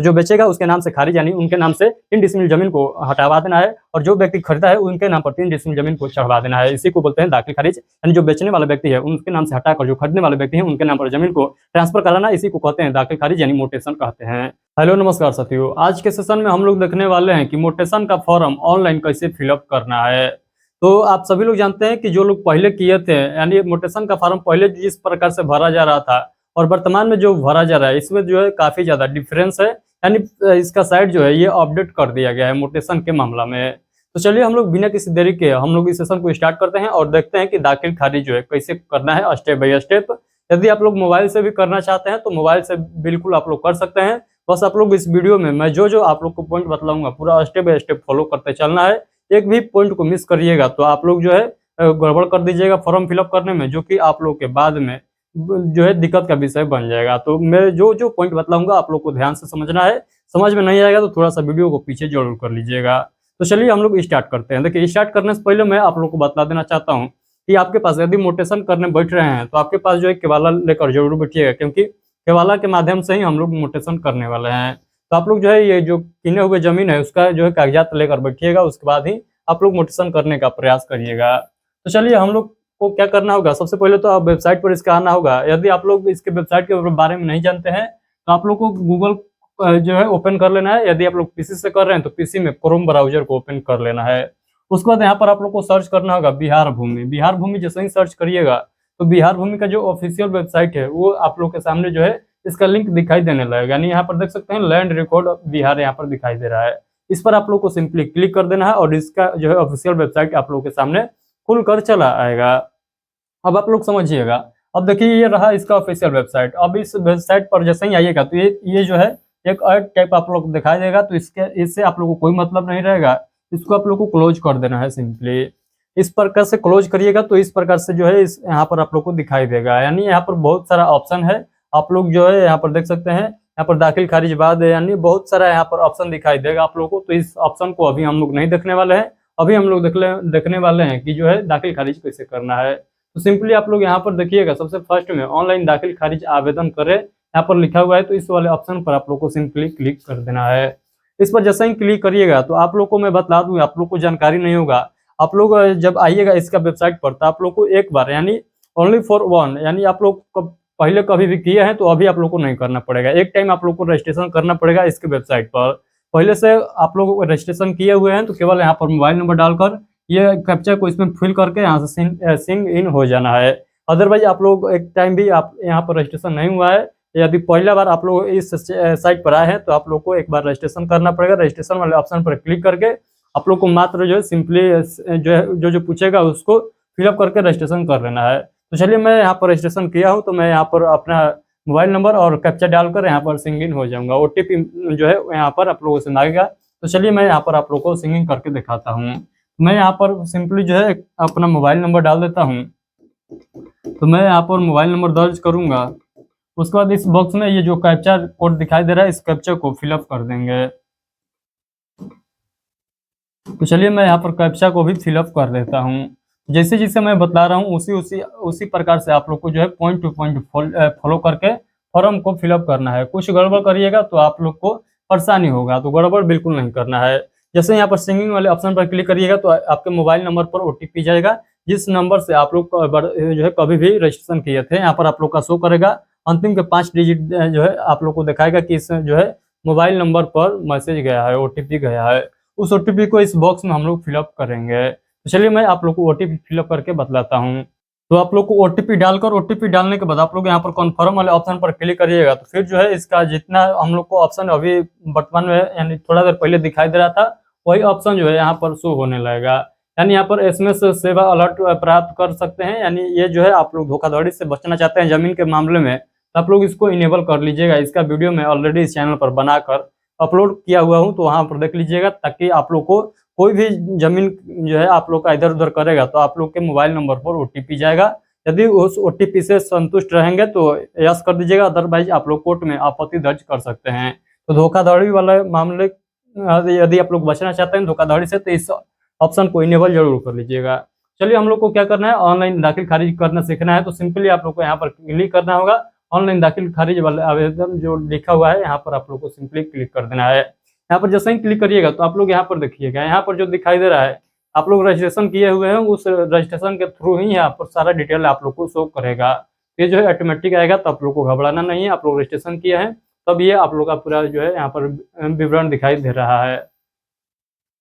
तो जो बेचेगा उसके नाम से खारिज यानी उनके नाम से 3 डिसमिल जमीन को हटवा देना है, और जो व्यक्ति खरीदा है उनके नाम पर 3 डिसमिल जमीन को चढ़वा देना है। इसी को बोलते हैं दाखिल खारिज, यानी जो बेचने वाला व्यक्ति है उनके नाम से हटाकर जो खरीदने वाले व्यक्ति है उनके नाम पर जमीन को ट्रांसफर कराना, इसी को कहते हैं दाखिल खारिज यानी मोटेशन कहते हैं। हेलो नमस्कार साथियों, आज के सेशन में हम लोग देखने वाले हैं कि मोटेशन का फॉर्म ऑनलाइन कैसे फिलअप करना है। तो आप सभी लोग जानते हैं कि जो लोग पहले किए थे, यानी मोटेशन का फॉर्म पहले जिस प्रकार से भरा जा रहा था और वर्तमान में जो भरा जा रहा है, इसमें जो है काफी ज्यादा डिफरेंस है, यानी इसका साइट जो है ये अपडेट कर दिया गया है मोटेशन के मामला में। तो चलिए हम लोग बिना किसी देरी के हम लोग इस सेशन को स्टार्ट करते हैं और देखते हैं कि दाखिल खारिज जो है कैसे करना है स्टेप बाय स्टेप। यदि आप लोग मोबाइल से भी करना चाहते हैं तो मोबाइल से बिल्कुल आप लोग कर सकते हैं। बस आप लोग इस वीडियो में मैं जो जो आप लोग को पॉइंट बतलाऊंगा पूरा स्टेप बाय स्टेप फॉलो करते चलना है। एक भी पॉइंट को मिस करिएगा तो आप लोग जो है गड़बड़ कर दीजिएगा फॉर्म फिलअप करने में, जो कि आप लोग के बाद में जो है दिक्कत का विषय बन जाएगा। तो मैं जो जो पॉइंट बतलाऊंगा आप लोग को ध्यान से समझना है, समझ में नहीं आएगा तो थोड़ा सा वीडियो को पीछे जरूर कर लीजिएगा। तो चलिए हम लोग स्टार्ट करते हैं। देखिए, स्टार्ट करने से पहले मैं आप लोग को बता देना चाहता हूँ कि आपके पास यदि मोटेशन करने बैठ रहे हैं तो आपके पास जो है केवाला लेकर जरूर बैठिएगा, क्योंकि केवाला के माध्यम से ही हम लोग मोटेशन करने वाले हैं। तो आप लोग जो है ये जो किने हुए जमीन है उसका जो है कागजात लेकर बैठिएगा, उसके बाद ही आप लोग मोटेशन करने का प्रयास करिएगा। तो चलिए हम लोग को क्या करना होगा, सबसे पहले तो आप वेबसाइट पर इसका आना होगा। यदि आप लोग इसके वेबसाइट के बारे में नहीं जानते हैं तो आप लोग को गूगल जो है ओपन कर लेना है। यदि आप लोग पीसी से कर रहे हैं तो पीसी में क्रोम ब्राउजर को ओपन कर लेना है। उसके बाद यहाँ पर आप लोग को सर्च करना होगा बिहार भूमि। बिहार भूमि जैसे ही सर्च करिएगा तो बिहार भूमि का जो ऑफिशियल वेबसाइट है वो आप लोग के सामने जो है इसका लिंक दिखाई देने लगेगा। यानी यहाँ पर देख सकते हैं लैंड रिकॉर्ड बिहार यहाँ पर दिखाई दे रहा है। इस पर आप लोग को सिंपली क्लिक कर देना है और इसका जो है ऑफिशियल वेबसाइट आप लोग के सामने खुल कर चला आएगा। अब आप लोग समझिएगा, अब देखिए ये रहा इसका ऑफिशियल वेबसाइट। अब इस वेबसाइट पर जैसे ही आइएगा तो ये जो है एक ऐड टाइप आप लोग को दिखाई देगा, तो इससे आप लोग को कोई मतलब नहीं रहेगा। इसको आप लोग को क्लोज कर देना है सिंपली। इस प्रकार से क्लोज करिएगा तो इस प्रकार से जो है इस यहाँ पर आप लोग को दिखाई देगा। यानी यहाँ पर बहुत सारा ऑप्शन है, आप लोग जो है यहाँ पर देख सकते हैं, यहाँ पर दाखिल खारिज बाद है, यानी बहुत सारा यहाँ पर ऑप्शन दिखाई देगा आप लोग को। तो इस ऑप्शन को अभी हम लोग नहीं देखने वाले हैं, अभी हम लोग देखने वाले हैं कि जो है दाखिल खारिज कैसे करना है। तो सिंपली आप लोग यहाँ पर देखिएगा, सबसे फर्स्ट में ऑनलाइन दाखिल खारिज आवेदन करें यहाँ पर लिखा हुआ है, तो इस वाले ऑप्शन पर आप लोग को सिंपली क्लिक कर देना है। इस पर जैसे ही क्लिक करिएगा तो आप लोग को मैं बता दूं, आप लोग को जानकारी नहीं होगा। आप लोग जब आइएगा इसका वेबसाइट पर तो आप लोग को एक बार यानी ओनली फॉर वन, यानी आप लोग पहले कभी भी किए हैं तो अभी आप लोग को नहीं करना पड़ेगा। एक टाइम आप लोग को रजिस्ट्रेशन करना पड़ेगा इसके वेबसाइट पर। पहले से आप लोग रजिस्ट्रेशन किए हुए हैं तो केवल यहाँ पर मोबाइल नंबर डालकर ये कैप्चा को इसमें फिल करके यहाँ से सिंग इन हो जाना है। अदरवाइज आप लोग एक टाइम भी आप यहाँ पर रजिस्ट्रेशन नहीं हुआ है, यदि पहला बार आप लोग इस साइट पर आए हैं तो आप लोग को एक बार रजिस्ट्रेशन करना पड़ेगा। रजिस्ट्रेशन वाले ऑप्शन पर क्लिक करके आप लोग को मात्र जो है सिंपली जो है जो पूछेगा उसको फिलअप करके रजिस्ट्रेशन कर लेना है। तो चलिए मैं यहाँ पर रजिस्ट्रेशन किया हूँ, तो मैं यहाँ पर अपना मोबाइल नंबर और कैप्चा डालकर यहाँ पर सिंगिंग हो जाऊंगा। ओटीपी जो है यहाँ पर आप लोगों से मांगेगा, तो चलिए मैं यहाँ पर आप लोग को सिंगिंग करके दिखाता हूँ। मैं यहाँ पर सिंपली जो है अपना मोबाइल नंबर डाल देता हूँ। तो मैं यहाँ पर मोबाइल नंबर दर्ज करूंगा। उसके बाद इस बॉक्स में ये जो कैप्चा कोड दिखाई दे रहा है इस कैप्चा को फिलअप कर देंगे। तो चलिए मैं यहाँ पर कैप्चा को भी फिलअप कर देता हूँ। जैसे जैसे मैं बता रहा हूँ उसी प्रकार से आप लोग को जो है पॉइंट टू पॉइंट फॉलो करके फॉर्म को फिलअप करना है। कुछ गड़बड़ करिएगा तो आप लोग को परेशानी होगा, तो गड़बड़ बिल्कुल नहीं करना है। जैसे यहाँ पर सिंगिंग वाले ऑप्शन पर क्लिक करिएगा तो आपके मोबाइल नंबर पर ओटीपी जाएगा, जिस नंबर से आप लोग जो है कभी भी रजिस्ट्रेशन किए थे। यहाँ पर आप लोग का शो करेगा, अंतिम के 5 डिजिट जो है आप लोग को दिखाएगा कि इस जो है मोबाइल नंबर पर मैसेज गया है, ओटीपी गया है। उस ओटीपी को इस बॉक्स में हम लोग फिलअप करेंगे। तो चलिए मैं आप लोग को ओटीपी फिलअप करके बतलाता हूँ। तो आप लोग को ओटीपी डालकर ओटीपी डालने के बाद आप लोग यहाँ पर कन्फर्म वाले ऑप्शन पर क्लिक करिएगा, तो फिर जो है इसका जितना हम लोग को ऑप्शन अभी वर्तमान में यानी थोड़ा देर पहले दिखाई दे रहा था वही ऑप्शन जो है यहाँ पर शो होने लगेगा। यानी यहाँ पर एसएमएस सेवा अलर्ट प्राप्त कर सकते हैं, यानी ये जो है आप लोग धोखाधड़ी से बचना चाहते हैं जमीन के मामले में तो आप लोग इसको इनेबल कर लीजिएगा। इसका वीडियो मैं ऑलरेडी इस चैनल पर बनाकर अपलोड किया हुआ हूँ, तो वहाँ पर देख लीजिएगा, ताकि आप लोग को कोई भी जमीन जो है आप लोग का इधर उधर करेगा तो आप लोग के मोबाइल नंबर पर ओटीपी जाएगा। यदि उस ओटीपी से संतुष्ट रहेंगे तो यस कर दीजिएगा, अदरवाइज आप लोग कोर्ट में आपत्ति दर्ज कर सकते हैं। तो धोखाधड़ी वाले मामले यदि आप लोग बचना चाहते हैं धोखाधड़ी से तो इस ऑप्शन को इनेबल जरूर कर लीजिएगा। चलिए हम लोग को क्या करना है, ऑनलाइन दाखिल खारिज करना सीखना है। तो सिंपली आप लोग को यहाँ पर क्लिक करना होगा ऑनलाइन दाखिल खारिज वाला आवेदन जो लिखा हुआ है यहाँ पर आप लोग को सिंपली क्लिक कर देना है। यहाँ पर जैसे ही क्लिक करिएगा तो आप लोग यहाँ पर देखिएगा, यहाँ पर जो दिखाई दे रहा है आप लोग रजिस्ट्रेशन किए हुए हैं, उस रजिस्ट्रेशन के थ्रू ही यहाँ पर सारा डिटेल आप लोग को शो करेगा। ये जो है ऑटोमेटिक आएगा, तो आप लोग को घबराना नहीं है। आप लोग रजिस्ट्रेशन किए हैं तब ये आप लोग का पूरा जो है यहाँ पर विवरण दिखाई दे रहा है।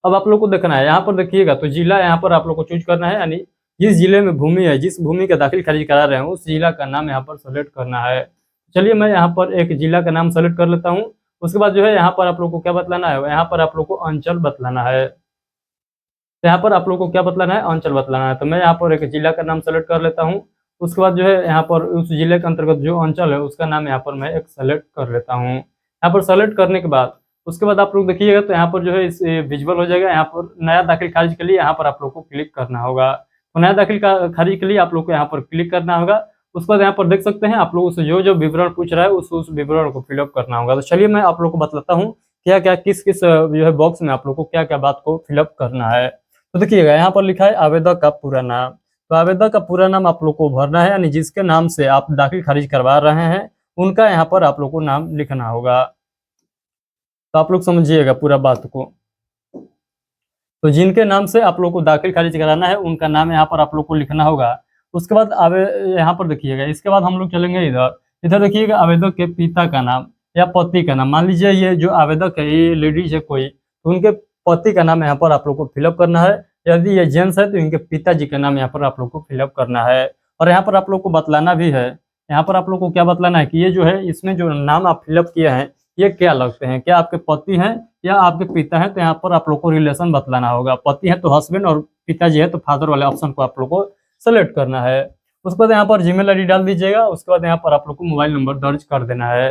अब आप लोग को देखना है, यहाँ पर देखिएगा तो जिला यहाँ पर आप लोग को चूज करना है, यानी जिस जिले में भूमि है, जिस भूमि का दाखिल खारिज करा रहे हैं उस जिला का नाम यहाँ पर सेलेक्ट करना है। चलिए मैं यहाँ पर एक जिला का नाम सेलेक्ट कर लेता हूँ। उसके बाद जो है यहाँ पर आप लोग को क्या बतलाना है, यहाँ पर आप लोग को अंचल बतलाना है। तो यहाँ पर आप लोग को क्या बतलाना है, अंचल बतलाना है। तो मैं यहाँ पर एक जिला का नाम सेलेक्ट कर लेता हूँ। उसके बाद जो है यहाँ पर उस जिले के अंतर्गत जो अंचल है उसका नाम यहाँ पर मैं एक सेलेक्ट कर लेता हूँ। यहाँ पर सेलेक्ट करने के बाद उसके बाद आप लोग देखिएगा तो यहाँ पर जो है इस विजुअल हो जाएगा। यहाँ पर नया दाखिल खारिज के लिए यहाँ पर आप लोग को क्लिक करना होगा। तो नया दाखिल खारिज के लिए आप लोग को यहाँ पर क्लिक करना होगा। उसके बाद यहाँ पर देख सकते हैं आप लोगों से जो जो विवरण पूछ रहा है उस विवरण को फिलअप करना होगा। तो चलिए मैं आप लोग को बतलाता हूँ क्या क्या किस किस जो है बॉक्स में आप लोग को क्या क्या बात को फिलअप करना है। तो देखिएगा यहाँ पर लिखा है आवेदक का पूरा नाम। तो आवेदक का पूरा नाम आप लोग को भरना है, यानी जिसके नाम से आप दाखिल खारिज करवा रहे हैं उनका यहाँ पर आप लोग को नाम लिखना होगा। तो आप लोग समझिएगा पूरा बात को। तो जिनके नाम से आप लोग को दाखिल खारिज कराना है उनका नाम यहाँ पर आप लोग को लिखना होगा। उसके बाद यहाँ पर देखिएगा, इसके बाद हम लोग चलेंगे इधर। इधर देखिएगा आवेदक के पिता का नाम या पति का नाम। मान लीजिए ये जो आवेदक है ये लेडीज है कोई, तो उनके पति का नाम यहाँ पर आप लोग को फिलअप करना है। यदि ये जेंट्स है तो इनके पिताजी का नाम यहाँ पर आप लोग को फिलअप करना है। और यहाँ पर आप लोग को बतलाना भी है, यहाँ पर आप लोग को क्या बतलाना है कि ये जो है इसमें जो नाम आप फिलअप किए हैं ये क्या लगते हैं, क्या आपके पति हैं या आपके पिता हैं। तो यहाँ पर आप लोग को रिलेशन बतलाना होगा। पति है तो हस्बैंड और पिताजी है तो फादर वाले ऑप्शन को आप लोग को सेलेक्ट करना है। उसके बाद यहाँ पर जीमेल आईडी डाल दीजिएगा। उसके बाद यहाँ पर आप लोग को मोबाइल नंबर दर्ज कर देना है।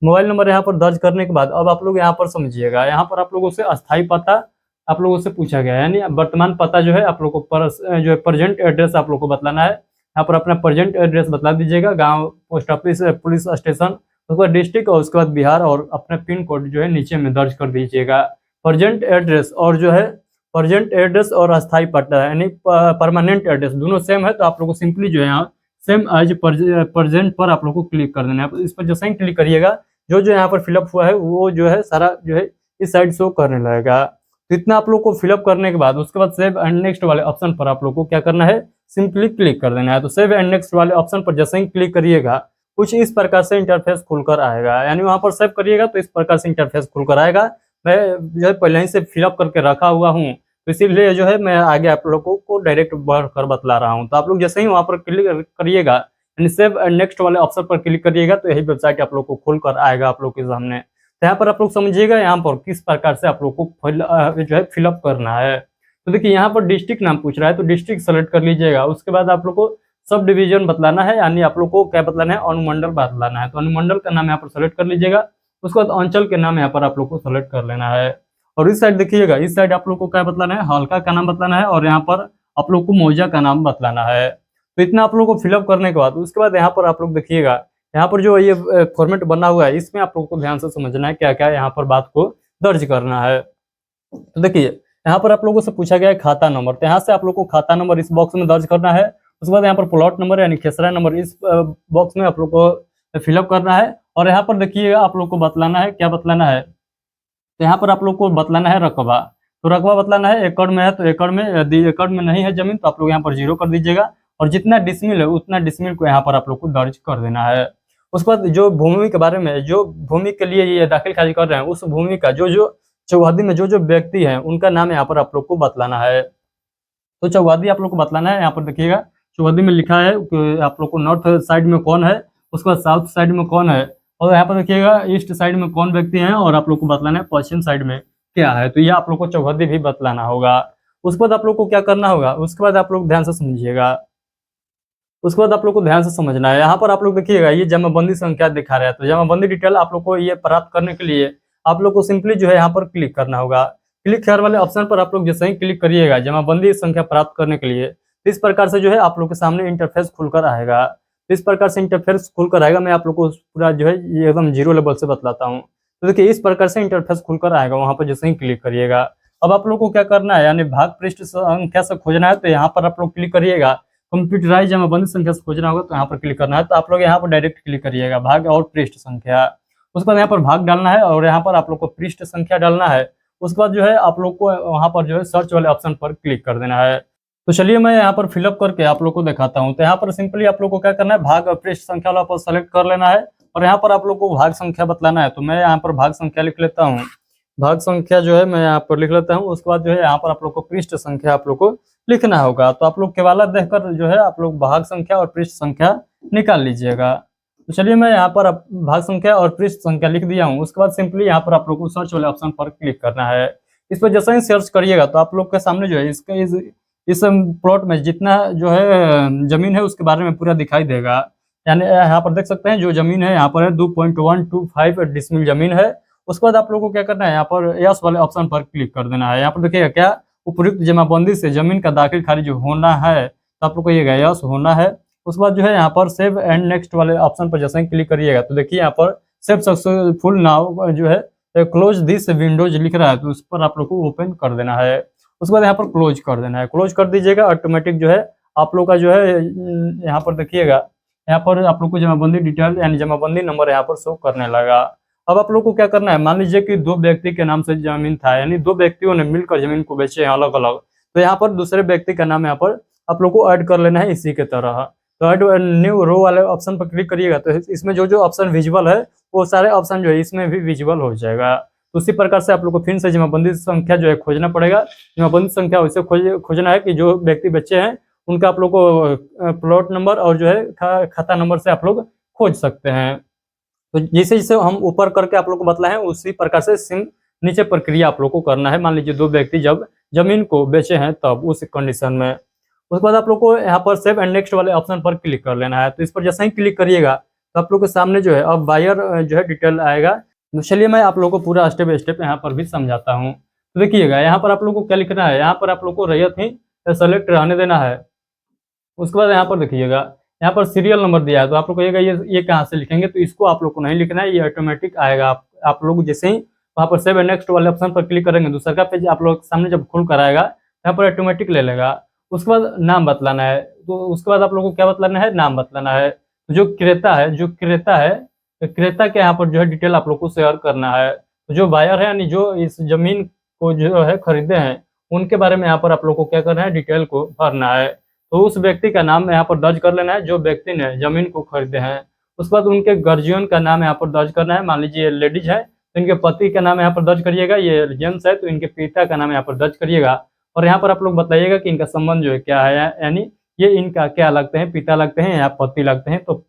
मोबाइल नंबर यहाँ पर दर्ज करने के बाद अब आप लोग यहाँ पर समझिएगा, यहाँ पर आप लोगों से अस्थायी पता आप लोगों से पूछा गया है, यानी वर्तमान पता जो है आप लोग को जो है प्रेजेंट एड्रेस आप लोग को बतलाना है। यहाँ पर अपना प्रेजेंट एड्रेस बतला दीजिएगा, गांव, पोस्ट ऑफिस, पुलिस स्टेशन, उसके बाद डिस्ट्रिक्ट और उसके बाद बिहार, और अपना पिन कोड जो है नीचे में दर्ज कर दीजिएगा। प्रेजेंट एड्रेस और जो है प्रेजेंट एड्रेस और अस्थायी पता यानी परमानेंट एड्रेस दोनों सेम है, तो आप लोग को सिंपली जो है यहाँ सेम एज प्रेजेंट पर आप लोग को क्लिक कर देना है। इस पर जैसे ही क्लिक करिएगा जो जो यहाँ पर फिलअप हुआ है वो जो है सारा जो है इस साइड शो करने लगेगा। तो इतना आप लोग को फिलअप करने के बाद उसके बाद सेव एंड नेक्स्ट वाले ऑप्शन पर आप लोग को क्या करना है, सिंपली क्लिक कर देना है। तो सेव एंड नेक्स्ट वाले ऑप्शन पर जैसे ही क्लिक करिएगा कुछ इस प्रकार से इंटरफेस खुलकर आएगा, यानी वहां पर सेव करिएगा तो इस प्रकार से इंटरफेस खुलकर आएगा। मैं जो है पहले ही से फिलअप करके रखा हुआ हूँ, तो इसीलिए जो है मैं आगे आप लोगों को डायरेक्ट बढ़ कर बतला रहा हूँ। तो आप लोग जैसे ही वहां पर क्लिक करिएगा यानी सेव एंड नेक्स्ट वाले ऑप्शन पर क्लिक करिएगा तो यही वेबसाइट आप लोग को खुल कर आएगा आप लोग के सामने। तो यहाँ पर आप लोग समझिएगा यहाँ पर किस प्रकार से आप लोग को जो है फिलअप करना है। तो देखिए यहाँ पर डिस्ट्रिक्ट नाम पूछ रहा है तो डिस्ट्रिक्ट सेलेक्ट कर लीजिएगा। उसके बाद आप लोग को सब डिवीजन बतलाना है, यानी आप लोग को क्या बतलाना है, अनुमंडल बतलाना है। तो अनुमंडल का नाम यहाँ पर सेलेक्ट कर लीजिएगा। उसके बाद अंचल के नाम यहाँ पर आप लोग को सेलेक्ट कर लेना है। और इस साइड देखिएगा, इस साइड आप लोग को क्या बतलाना है, हल्का का नाम बतलाना है और यहाँ पर आप लोग को मौजा का नाम बतलाना है। तो इतना आप लोग को फिलअप करने के बाद उसके बाद यहाँ पर आप लोग देखिएगा यहाँ पर जो ये फॉर्मेट बना हुआ है इसमें आप लोग को ध्यान से समझना है क्या क्या यहाँ पर बात को दर्ज करना है। तो देखिए यहाँ पर आप लोगों से पूछा गया है खाता नंबर, तो यहाँ से आप लोग को खाता नंबर इस बॉक्स में दर्ज करना है। उसके बाद यहाँ पर प्लॉट नंबर यानी खेसरा नंबर इस बॉक्स में आप लोग को फिलअप करना है। और यहाँ पर देखिएगा आप लोग को बतलाना है, क्या बतलाना है, तो यहाँ पर आप लोग को बतलाना है रकबा। तो रकबा बतलाना है, एकड़ में है तो एकड़ में, यदि एकड़ में नहीं है जमीन तो आप लोग यहाँ पर 0 कर दीजिएगा। और जितना डिसमिल है उतना डिसमिल को यहाँ पर आप लोग को दर्ज कर देना है। उसके बाद जो भूमि के बारे में, जो भूमि के लिए ये दाखिल खारिज कर रहे हैं उस भूमि का जो जो चौहदी में जो जो व्यक्ति हैं उनका नाम यहाँ पर आप लोग को बतलाना है। तो चौहदी आप लोग को बतलाना है। यहाँ पर देखिएगा चौहदी में लिखा है कि आप लोग को नॉर्थ साइड में कौन है, उसके बाद साउथ साइड में कौन है, और यहाँ पर देखिएगा ईस्ट साइड में कौन व्यक्ति हैं, और आप लोग को बतलाना है पश्चिम साइड में क्या है। तो ये आप लोग को चौहदी भी बतलाना होगा। उसके बाद आप लोग को क्या करना होगा, उसके बाद आप लोग ध्यान से समझिएगा, उसके बाद आप लोग को ध्यान से समझना है। यहाँ पर आप लोग देखिएगा ये जमाबंदी संख्या दिखा रहा है, तो जमाबंदी डिटेल आप लोग को ये प्राप्त करने के लिए आप लोग को सिंपली जो है यहाँ पर क्लिक करना होगा। क्लिक हेयर वाले ऑप्शन पर आप लोग जैसे ही क्लिक करिएगा जमाबंदी संख्या प्राप्त करने के लिए, इस प्रकार से जो है आप लोग के सामने इंटरफेस खुलकर आएगा। इस प्रकार से इंटरफेस खुलकर आएगा। मैं आप लोग को पूरा जो है ये एकदम 0 लेवल से बतलाता हूँ। तो देखिए इस प्रकार से इंटरफेस खुलकर आएगा, वहां पर जैसे ही क्लिक करिएगा। अब आप लोग को क्या करना है, यानी भाग पृष्ठ संख्या से खोजना है, तो यहाँ पर आप लोग क्लिक करिएगा। कंप्यूटराइज जमाबंदी संख्या से खोजना होगा तो यहाँ पर क्लिक करना है। तो आप लोग यहाँ पर डायरेक्ट क्लिक करिएगा भाग और पृष्ठ संख्या। उसके बाद यहाँ पर भाग डालना है और यहाँ पर आप लोग को पृष्ठ संख्या डालना है। उसके बाद जो है आप लोग को वहाँ पर जो है सर्च वाले ऑप्शन पर क्लिक कर देना है। तो चलिए मैं यहाँ पर फिलअप करके आप लोग को दिखाता हूँ। तो यहाँ पर सिंपली आप लोग को क्या करना है, भाग और पृष्ठ संख्या वाला पर सेलेक्ट कर लेना है और यहाँ पर आप लोग को भाग संख्या बतलाना है। तो मैं यहाँ पर भाग संख्या लिख लेता हूँ। भाग संख्या जो है मैं यहाँ पर लिख लेता हूँ। उसके बाद जो है यहाँ पर आप लोग को पृष्ठ संख्या आप लोग को लिखना होगा। तो आप लोग केवल देखकर जो है आप लोग भाग संख्या और पृष्ठ संख्या निकाल लीजिएगा। तो चलिए मैं यहाँ पर भाग संख्या और पृष्ठ संख्या लिख दिया हूँ। उसके बाद सिंपली यहाँ पर आप लोग को सर्च वाले ऑप्शन पर क्लिक करना है। इस पर जैसे ही सर्च करिएगा तो आप लोग के सामने जो है इस प्लॉट में जितना जो है जमीन है उसके बारे में पूरा दिखाई देगा। यानी यहाँ पर देख सकते हैं जो जमीन है यहाँ पर है 2.125 डिसमिल जमीन है। उसके बाद आप लोगों को क्या करना है, यहाँ पर यस वाले ऑप्शन पर क्लिक कर देना है। यहाँ पर देखिएगा क्या उपयुक्त जमाबंदी से जमीन का दाखिल खारिज होना है, तो आप लोग को ये यस होना है। उसके बाद जो है यहाँ पर सेव एंड नेक्स्ट वाले ऑप्शन पर जैसे ही क्लिक करिएगा तो देखिए यहाँ पर सेव सक्सेसफुल नाउ जो है क्लोज दिस विंडोज लिख रहा है, तो उस पर आप लोग को ओपन कर देना है। उसके बाद यहाँ पर क्लोज कर देना है। क्लोज कर दीजिएगा, ऑटोमेटिक जो है आप लोग का जो है यहाँ पर देखिएगा यहाँ पर आप लोग को जमाबंदी डिटेल यानी जमाबंदी नंबर यहाँ पर शो करने लगा। अब आप लोग को क्या करना है, मान लीजिए कि दो व्यक्ति के नाम से जमीन था, यानी दो व्यक्तियों ने मिलकर जमीन को बेचे हैं अलग अलग, तो यहाँ पर दूसरे व्यक्ति का नाम यहाँ पर आप लोग को ऐड कर लेना है इसी के तरह। तो ऐड न्यू रो वाले ऑप्शन पर क्लिक करिएगा तो इसमें जो जो ऑप्शन विजिबल है वो सारे ऑप्शन जो है इसमें भी विजिबल हो जाएगा। तो उसी प्रकार से आप लोग को फिर से जमाबंदी संख्या जो है खोजना पड़ेगा। जमाबंदी संख्या वैसे खोजना है कि जो व्यक्ति बच्चे हैं उनका आप लोग को प्लॉट नंबर और जो है खाता नंबर से आप लोग खोज सकते हैं। तो जैसे जैसे हम ऊपर करके आप लोग को बतलाए हैं उसी प्रकार से सेम नीचे प्रक्रिया आप लोग को करना है। मान लीजिए दो व्यक्ति जब जमीन को बेचे हैं तब उस कंडीशन में। उसके बाद आप लोग को यहाँ पर सेव एंड नेक्स्ट वाले ऑप्शन पर क्लिक कर लेना है। तो इस पर जैसे ही क्लिक करिएगा तो आप लोग के सामने जो है अब बायर जो है डिटेल आएगा। तो चलिए मैं आप लोग को पूरा स्टेप बाय स्टेप यहाँ पर भी समझाता हूँ। तो देखिएगा यहाँ पर आप लोग को क्या लिखना है, यहाँ पर आप लोग को रैयत ही सेलेक्ट रहने देना है। उसके बाद यहाँ पर देखिएगा यहाँ पर सीरियल नंबर दिया है, तो आप लोग कहिएगा ये कहाँ से लिखेंगे, तो इसको आप लोग को नहीं लिखना है, ये ऑटोमेटिक आएगा। आप लोग जैसे ही वहाँ पर सेव एंड नेक्स्ट वाले ऑप्शन पर क्लिक करेंगे दूसरा का पेज आप लोग सामने जब खुल कर आएगा यहाँ पर ऑटोमेटिक ले लेगा। उसके बाद नाम बतलाना है। तो उसके बाद आप लोग को क्या बतलाना है, नाम बतलाना है। जो क्रेता है क्रेता के यहाँ पर जो है डिटेल आप लोग को शेयर करना है। तो जो बायर है यानी जो इस जमीन को जो है खरीदे हैं उनके बारे में यहाँ पर आप लोग को क्या करना है, डिटेल को भरना है। तो उस व्यक्ति का नाम यहाँ पर दर्ज कर लेना है जो व्यक्ति ने जमीन को खरीदे हैं। उसके बाद उनके गार्जियन का नाम यहाँ पर दर्ज करना है। मान लीजिए ये लेडीज है तो इनके पति का नाम यहाँ पर दर्ज करिएगा, ये जेंट्स है तो इनके पिता का नाम यहाँ पर दर्ज करिएगा। और यहाँ पर आप लोग बताइएगा कि इनका संबंध जो है क्या है, यानी ये इनका क्या लगते हैं, पिता लगते हैं या पति लगते हैं। तो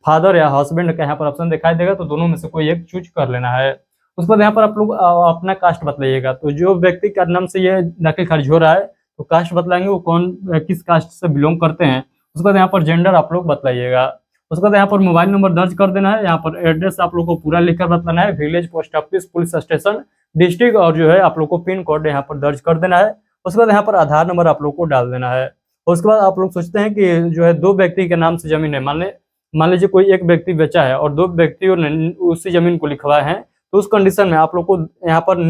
फादर या हस्बैंड का यहाँ पर ऑप्शन दिखाई देगा, तो दोनों में से कोई एक चूज कर लेना है। उसके बाद यहाँ पर आप लोग अपना कास्ट बतलाइएगा। तो जो व्यक्ति का नाम से ये दाखिल खारिज हो रहा है तो कास्ट बतलाएंगे वो कौन किस कास्ट से बिलोंग करते हैं। उसके बाद यहाँ पर जेंडर आप लोग बतलाइएगा। उसके बाद यहाँ पर मोबाइल नंबर दर्ज कर देना है। यहाँ पर एड्रेस आप लोग को पूरा लिखकर बतलाना है, village, post office, police station, district और जो है आप लोग को पिन कोड यहाँ पर दर्ज कर देना है। उसके बाद यहाँ पर आधार नंबर आप लोग को डाल देना है। उसके बाद आप लोग सोचते हैं कि जो है दो व्यक्ति के नाम से जमीन है, मान लीजिए कोई एक व्यक्ति बेचा है और दो व्यक्तियों ने उसी जमीन को लिखवाए हैं, तो उस कंडीशन में आप लोग को यहाँ पर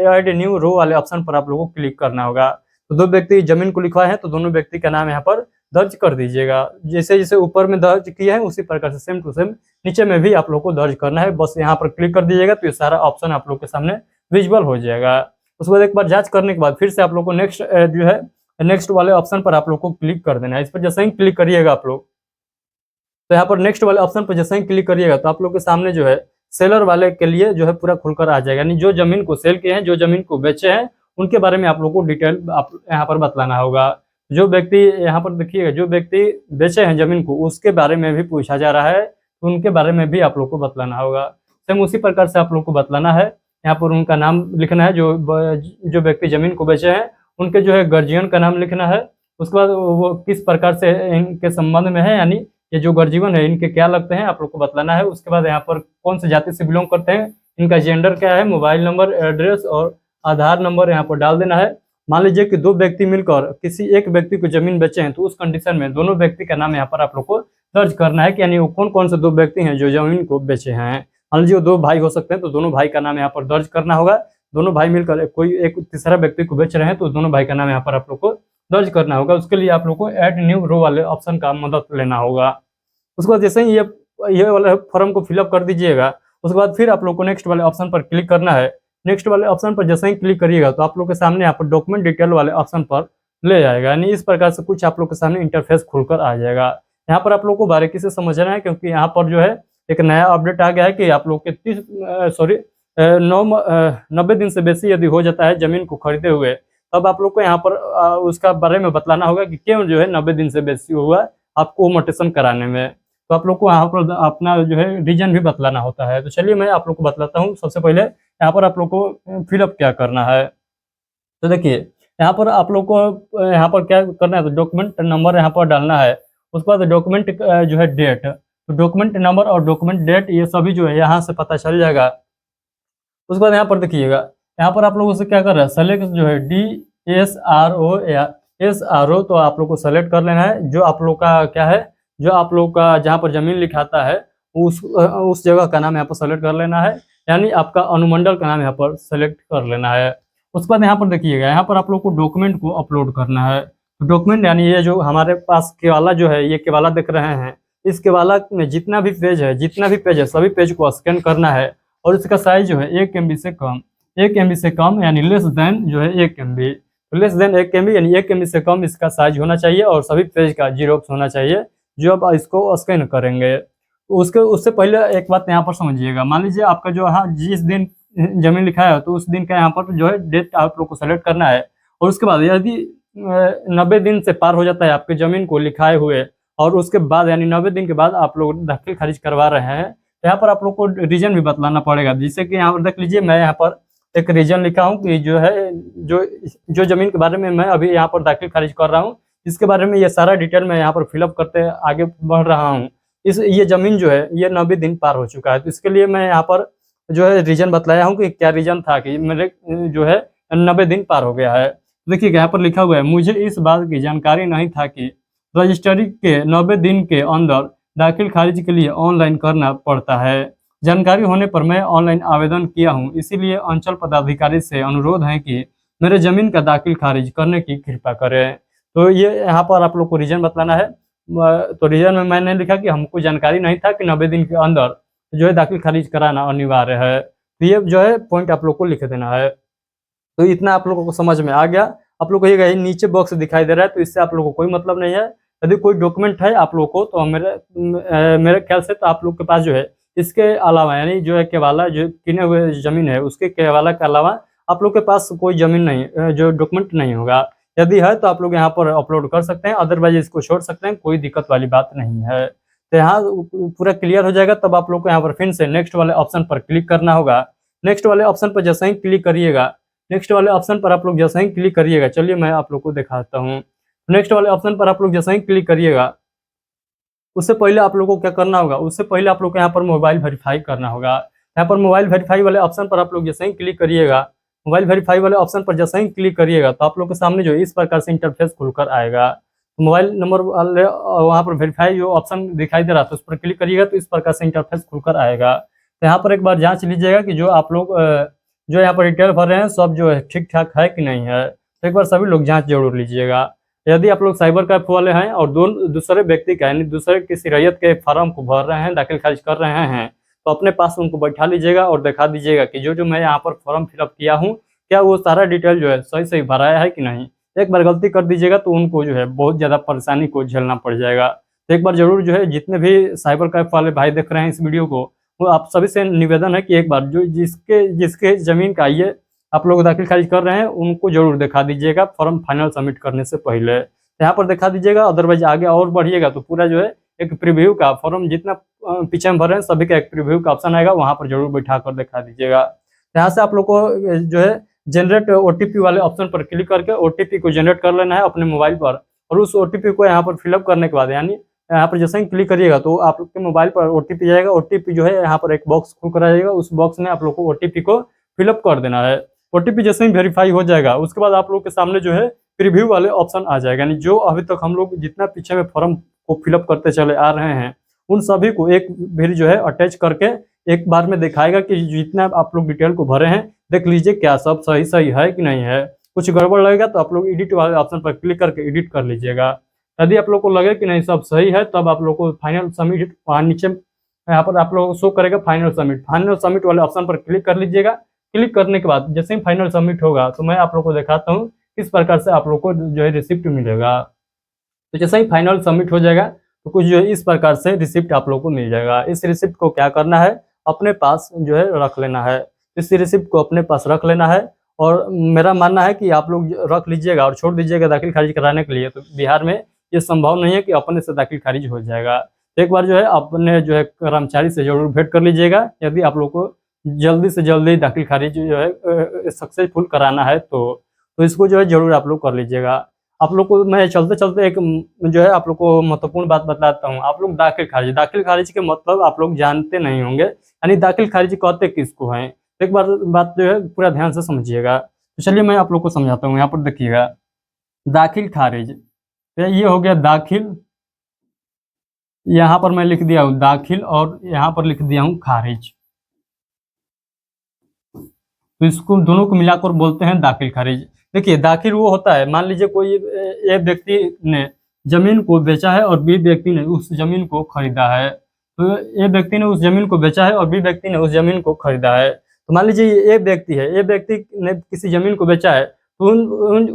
ऐड न्यू रो वाले ऑप्शन पर आप लोग को क्लिक करना होगा। तो दो व्यक्ति जमीन को लिखवाए हैं तो दोनों व्यक्ति का नाम यहाँ पर दर्ज कर दीजिएगा। जैसे जैसे ऊपर में दर्ज किया है उसी प्रकार से सेम टू सेम नीचे में भी आप लोग को दर्ज करना है। बस यहाँ पर क्लिक कर दीजिएगा तो ये सारा ऑप्शन आप लोग के सामने विजुअल हो जाएगा। उसके बाद एक बार जांच करने के बाद फिर से आप लोग को नेक्स्ट जो है नेक्स्ट वाले ऑप्शन पर आप लोग को क्लिक कर देना है। इस पर जैसे ही क्लिक करिएगा आप लोग तो यहाँ पर नेक्स्ट वाले ऑप्शन पर जैसे ही क्लिक करिएगा तो आप लोग के सामने जो है सेलर वाले के लिए जो है पूरा खुलकर आ जाएगा, यानी जो जमीन को सेल किए हैं, जो जमीन को बेचे हैं उनके बारे में आप लोग को डिटेल आप यहाँ पर बतलाना होगा। जो व्यक्ति यहाँ पर देखिएगा जो व्यक्ति बेचे हैं जमीन को उसके बारे में भी पूछा जा रहा है, तो उनके बारे में भी आप लोग को बतलाना होगा। सेम उसी प्रकार से आप लोग को बतलाना है। यहाँ पर उनका नाम लिखना है, जो व्यक्ति जमीन को बेचे हैं उनके जो है गार्जियन का नाम लिखना है। उसके बाद वो किस प्रकार से इनके संबंध में है, यानी ये जो गार्जियन है इनके क्या लगते हैं आप लोग को बतलाना है। उसके बाद यहाँ पर कौन से जाति से बिलोंग करते हैं, इनका जेंडर क्या है, मोबाइल नंबर, एड्रेस और आधार नंबर यहाँ पर डाल देना है। मान लीजिए कि दो व्यक्ति मिलकर किसी एक व्यक्ति को जमीन बेचे हैं तो उस कंडीशन में दोनों व्यक्ति का नाम यहाँ पर आप लोग को दर्ज करना है कि यानी वो कौन कौन से दो व्यक्ति हैं जो जमीन को बेचे हैं। मान लीजिए दो भाई हो सकते हैं तो दोनों भाई का नाम यहाँ पर दर्ज करना होगा। दोनों भाई मिलकर कोई एक तीसरा व्यक्ति को बेच रहे हैं तो दोनों भाई का नाम यहाँ पर आप लोग को दर्ज करना होगा। उसके लिए आप लोग को ऐड न्यू रो वाले ऑप्शन का मदद लेना होगा। उसके बाद जैसे ही ये वाला फॉर्म को फिलअप कर दीजिएगा, उसके बाद फिर आप लोग को नेक्स्ट वाले ऑप्शन पर क्लिक करना है। नेक्स्ट वाले ऑप्शन पर जैसे ही क्लिक करिएगा तो आप लोग के सामने यहाँ पर डॉक्यूमेंट डिटेल वाले ऑप्शन पर ले जाएगा, यानी इस प्रकार से कुछ आप लोग के सामने इंटरफेस खुलकर आ जाएगा। यहाँ पर आप लोग को बारीकी से समझना है, क्योंकि यहाँ पर जो है एक नया अपडेट आ गया है कि आप लोग के 90 दिन से बेसी यदि हो जाता है जमीन को खरीदे हुए, तब आप लोग को यहाँ पर उसका बारे में बतलाना होगा कि क्यों जो है 90 दिन से बेसी हुआ आपको मोटेशन कराने में। तो आप लोग को यहाँ पर अपना जो है रीजन भी बतलाना होता है। तो चलिए मैं आप लोग को बतलाता हूँ। सबसे पहले यहाँ पर आप लोग को फिलअप क्या करना है। तो देखिए यहाँ पर आप लोग को यहाँ पर क्या करना है, तो डॉक्यूमेंट नंबर यहाँ पर डालना है। उसके बाद डॉक्यूमेंट जो है डेट, तो डॉक्यूमेंट नंबर और डॉक्यूमेंट डेट ये सभी जो है यहाँ से पता चल जाएगा। उसके बाद यहाँ पर देखिएगा, यहाँ पर आप लोगों से क्या कर रहा है, सेलेक्ट जो है DSRO या SRO, तो आप लोग को सेलेक्ट कर लेना है। जो आप लोग का क्या है, जो आप लोग का जहाँ पर जमीन लिखाता है उस जगह का नाम यहाँ पर सेलेक्ट कर लेना है, यानी आपका अनुमंडल का नाम यहाँ पर सेलेक्ट कर लेना है। उसके बाद यहाँ पर देखिएगा, यहाँ पर आप लोग को डॉक्यूमेंट को अपलोड करना है। तो डॉक्यूमेंट यानी ये जो हमारे पास केवाला जो है, ये केवाला देख रहे हैं, इस केवाला में जितना भी पेज है सभी पेज को स्कैन करना है। और इसका साइज जो है 1 MB से कम, 1 MB से कम यानी लेस देन जो है 1 MB, लेस देन 1 MB यानी 1 MB से कम इसका साइज होना चाहिए। और सभी पेज का जीरोक्स होना चाहिए जो आप इसको स्कैन करेंगे। तो उससे पहले एक बात यहाँ पर समझिएगा, मान लीजिए आपका जो हाँ जिस दिन जमीन लिखा है तो उस दिन का यहाँ पर जो है डेट आप लोग को सेलेक्ट करना है। और उसके बाद यदि 90 दिन से पार हो जाता है आपके जमीन को लिखाए हुए, और उसके बाद यानी 90 दिन के बाद आप लोग दाखिल खारिज करवा रहे हैं, तो यहाँ पर आप लोग को रीजन भी बतलाना पड़ेगा। जैसे कि यहाँ पर देख लीजिए, मैं यहाँ पर एक रीजन लिखा हूँ कि जो है जो जमीन के बारे में मैं अभी यहाँ पर दाखिल खारिज कर रहा हूँ, इसके बारे में ये सारा डिटेल मैं यहाँ पर फिलअप करते आगे बढ़ रहा हूँ। ये जमीन जो है ये 90 दिन पार हो चुका है, तो इसके लिए मैं यहाँ पर जो है रीजन बतलाया हूँ कि क्या रीजन था कि मेरे जो है 90 दिन पार हो गया है। देखिए यहाँ पर लिखा हुआ है, मुझे इस बात की जानकारी नहीं था कि रजिस्ट्री के 90 दिन के अंदर दाखिल खारिज के लिए ऑनलाइन करना पड़ता है। जानकारी होने पर मैं ऑनलाइन आवेदन किया हूँ, इसीलिए अंचल पदाधिकारी से अनुरोध है कि मेरे जमीन का दाखिल खारिज करने की कृपा करें। तो ये यहाँ पर आप लोग को रीजन बतलाना है। तो रीजन में मैंने लिखा कि हमको जानकारी नहीं था कि 90 दिन के अंदर जो है दाखिल खारिज कराना अनिवार्य है। तो ये जो है पॉइंट आप लोग को लिख देना है। तो इतना आप लोगों को समझ में आ गया। आप लोग को ये नीचे बॉक्स दिखाई दे रहा है, तो इससे आप लोगों को कोई मतलब नहीं है। यदि कोई डॉक्यूमेंट है आप लोग को, तो मेरे ख्याल से तो आप लोग के पास जो है इसके अलावा यानी जो है केवाला जो किने हुए जमीन है उसके केवाला के अलावा आप लोग के पास कोई जमीन नहीं, जो डॉक्यूमेंट नहीं होगा। यदि है तो आप लोग यहाँ पर अपलोड कर सकते हैं, अदरवाइज इसको छोड़ सकते हैं, कोई दिक्कत वाली बात नहीं है। तो यहाँ पूरा क्लियर हो जाएगा। तब आप लोग को यहाँ पर फिर से नेक्स्ट वाले ऑप्शन पर क्लिक करना होगा। नेक्स्ट वाले ऑप्शन पर जैसे ही क्लिक करिएगा, नेक्स्ट वाले ऑप्शन पर आप लोग जैसे ही क्लिक करिएगा, चलिए मैं आप लोग को दिखाता हूँ। नेक्स्ट वाले ऑप्शन पर आप लोग जैसे ही क्लिक करिएगा, उससे पहले आप लोग को क्या करना होगा, उससे पहले आप लोग को यहाँ पर मोबाइल वेरीफाई करना होगा। यहाँ पर मोबाइल वेरीफाई वाले ऑप्शन पर आप लोग जैसे ही क्लिक करिएगा, मोबाइल वेरीफाई वाले ऑप्शन पर जैसे ही क्लिक करिएगा, तो आप लोग के सामने जो इस प्रकार से इंटरफेस खुलकर आएगा। तो मोबाइल नंबर वाले वहाँ पर वेरीफाई जो ऑप्शन दिखाई दे रहा था उस पर क्लिक करिएगा, तो इस प्रकार से इंटरफेस खुलकर आएगा। तो यहाँ पर एक बार जाँच लीजिएगा कि जो आप लोग जो यहाँ पर डिटेल भर रहे हैं सब जो है ठीक ठाक है कि नहीं है। तो एक बार सभी लोग जाँच जरूर लीजिएगा। यदि आप लोग साइबर कैफ वाले हैं और दूसरे व्यक्ति का यानी दूसरे किसी रैयत के फार्म को भर रहे हैं, दाखिल खारिज कर रहे हैं, तो अपने पास उनको बैठा लीजिएगा और दिखा दीजिएगा कि जो मैं यहाँ पर फॉर्म फिलअप किया हूँ, क्या वो सारा डिटेल जो है सही भराया है कि नहीं। एक बार गलती कर दीजिएगा तो उनको जो है बहुत ज़्यादा परेशानी को झेलना पड़ जाएगा। तो एक बार जरूर जो है जितने भी साइबर कैफ वाले भाई देख रहे हैं इस वीडियो को, वो आप सभी से निवेदन है कि एक बार जो जिसके ज़मीन का ये आप लोग दाखिल खारिज कर रहे हैं उनको जरूर दिखा दीजिएगा फॉर्म फाइनल सबमिट करने से पहले। यहाँ पर दिखा दीजिएगा, अदरवाइज आगे और बढ़िएगा तो पूरा जो है एक प्रीव्यू का फॉर्म जितना पीछे में भर रहे हैं सभी का एक प्रीव्यू का ऑप्शन आएगा, वहाँ पर जरूर बैठा कर दिखा दीजिएगा। यहाँ से आप लोग को जो है जनरेट OTP वाले ऑप्शन पर क्लिक करके OTP को जनरेट कर लेना है अपने मोबाइल पर। और उस OTP को यहाँ पर फिलअप करने के बाद यानी यहाँ पर जैसे ही क्लिक करिएगा तो आप लोग के मोबाइल पर OTP जाएगा। OTP जो है यहाँ पर एक बॉक्स खुल कर आएगा, उस बॉक्स में आप लोग को OTP को फिलअप कर देना है। OTP जैसे ही वेरीफाई हो जाएगा उसके बाद आप लोग के सामने जो है प्रीव्यू वाले ऑप्शन आ जाएगा, यानी जो अभी तक हम लोग जितना पीछे में फॉर्म को फिलअप करते चले आ रहे हैं उन सभी को एक भी जो है अटैच करके एक बार में दिखाएगा कि जितना आप लोग डिटेल को भरे हैं देख लीजिए क्या सब सही है कि नहीं है। कुछ गड़बड़ लगेगा तो आप लोग एडिट वाले ऑप्शन पर क्लिक करके एडिट कर लीजिएगा। यदि आप लोग को लगे कि नहीं सब सही है, तब आप लोग को फाइनल सबमिट, वहाँ नीचे यहाँ पर आप लोगों को शो करेगा फाइनल सबमिट वाले ऑप्शन पर क्लिक कर लीजिएगा। क्लिक करने के बाद जैसे ही फाइनल सबमिट होगा तो मैं आप लोग को दिखाता हूँ किस प्रकार से आप लोग को जो है रिसिप्ट मिलेगा। तो जैसे ही फाइनल सबमिट हो जाएगा तो कुछ जो है इस प्रकार से रिसिप्ट आप लोग को मिल जाएगा। इस रिसिप्ट को क्या करना है, अपने पास जो है रख लेना है। इस रिसिप्ट को अपने पास रख लेना है और मेरा मानना है कि आप लोग रख लीजिएगा और छोड़ दीजिएगा दाखिल खारिज कराने के लिए। तो बिहार में ये संभव नहीं है कि अपने से दाखिल खारिज हो जाएगा। एक बार जो है अपने जो है कर्मचारी से जरूर भेंट कर लीजिएगा। यदि आप लोग को जल्दी से जल्दी दाखिल खारिज जो है सक्सेसफुल कराना है तो इसको जो है जरूर आप लोग कर लीजिएगा। आप लोग को मैं चलते चलते एक जो है आप लोग को महत्वपूर्ण बात बताता हूँ। आप लोग दाखिल खारिज के मतलब आप लोग जानते नहीं होंगे, यानी दाखिल खारिज कहते किसको हैं। एक बार बात जो है पूरा ध्यान से समझिएगा। तो चलिए मैं आप लोग को समझाता हूँ। यहाँ पर देखिएगा दाखिल खारिज, तो ये हो गया दाखिल, यहाँ पर मैं लिख दिया हूँ दाखिल और यहाँ पर लिख दिया हूँ खारिज। तो इसको दोनों को मिलाकर बोलते हैं दाखिल खारिज। देखिए दाखिल वो होता है, मान लीजिए कोई एक व्यक्ति ने जमीन को बेचा है और बी व्यक्ति ने उस जमीन को खरीदा है। तो ए व्यक्ति ने उस जमीन को बेचा है और बी व्यक्ति ने उस जमीन को खरीदा है। तो मान लीजिए ये ए व्यक्ति है, ए व्यक्ति ने किसी जमीन को बेचा है तो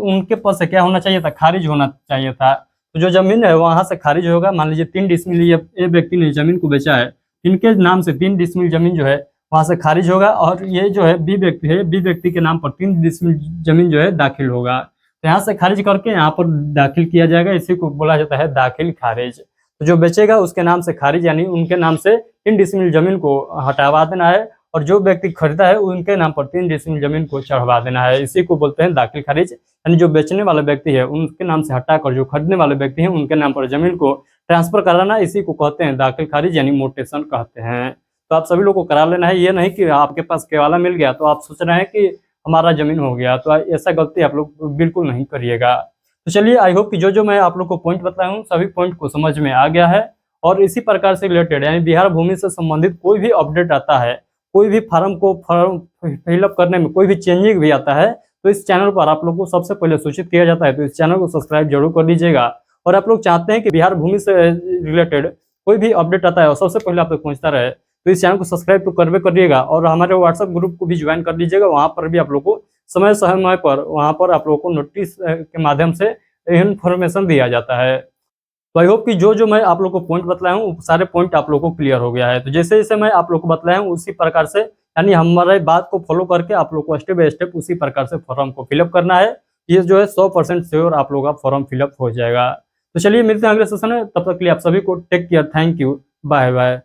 उनके पास से क्या होना चाहिए था, खारिज होना चाहिए था। तो जो जमीन है वहां से खारिज होगा। मान लीजिए 3 डिसमिल ए व्यक्ति ने जमीन को बेचा है, इनके नाम से 3 डिसमिल जमीन जो है वहां से खारिज होगा और ये जो है बी व्यक्ति है, बी व्यक्ति के नाम पर 3 डिसमिल जमीन जो है दाखिल होगा। तो यहाँ से खारिज करके यहाँ पर दाखिल किया जाएगा। इसी को बोला जाता है दाखिल खारिज। तो जो बेचेगा उसके नाम से खारिज, यानी उनके नाम से 3 डिसमिल जमीन को हटावा देना है और जो व्यक्ति खरीदा है उनके नाम पर 3 डिसमिल जमीन को चढ़वा देना है। इसी को बोलते हैं दाखिल खारिज। यानी जो बेचने वाला व्यक्ति है उनके नाम से हटाकर जो खरीदने वाले व्यक्ति हैं उनके नाम पर जमीन को ट्रांसफर कराना, इसी को कहते हैं दाखिल खारिज, यानी मोटेशन कहते हैं। तो आप सभी लोग को करा लेना है। ये नहीं कि आपके पास केवाला मिल गया तो आप सोच रहे हैं कि हमारा जमीन हो गया, तो ऐसा गलती आप लोग बिल्कुल नहीं करिएगा। तो चलिए आई होप कि जो मैं आप लोग को पॉइंट बताया हूँ सभी पॉइंट को समझ में आ गया है। और इसी प्रकार से रिलेटेड यानी बिहार भूमि से संबंधित कोई भी अपडेट आता है, कोई भी फॉर्म फिलअप करने में कोई भी चेंजिंग भी आता है, तो इस चैनल पर आप लोग को सबसे पहले सूचित किया जाता है। तो इस चैनल को सब्सक्राइब जरूर कर लीजिएगा। और आप लोग चाहते हैं कि बिहार भूमि से रिलेटेड कोई भी अपडेट आता है और सबसे पहले आप तक पहुंचता रहे, तो इस चैनल को सब्सक्राइब तो करवे करिएगा और हमारे व्हाट्सएप ग्रुप को भी ज्वाइन कर लीजिएगा। वहां पर भी आप लोग को समय समय पर वहां पर आप लोग को नोटिस के माध्यम से इन्फॉर्मेशन दिया जाता है। तो आई होप कि जो मैं आप लोग को पॉइंट बतलाया हूँ सारे पॉइंट आप लोग को क्लियर हो गया है। तो जैसे जैसे मैं आप लोग को बतलाया हूँ उसी प्रकार से, यानी हमारे बात को फॉलो करके आप लोग को स्टेप बाय स्टेप उसी प्रकार से फॉर्म को फिलअप करना है। ये जो है 100% श्योर आप लोग का फॉर्म फिलअप हो जाएगा। तो चलिए मिलते हैं अगले सेशन में, तब तक के लिए आप सभी को take care, thank you, bye bye.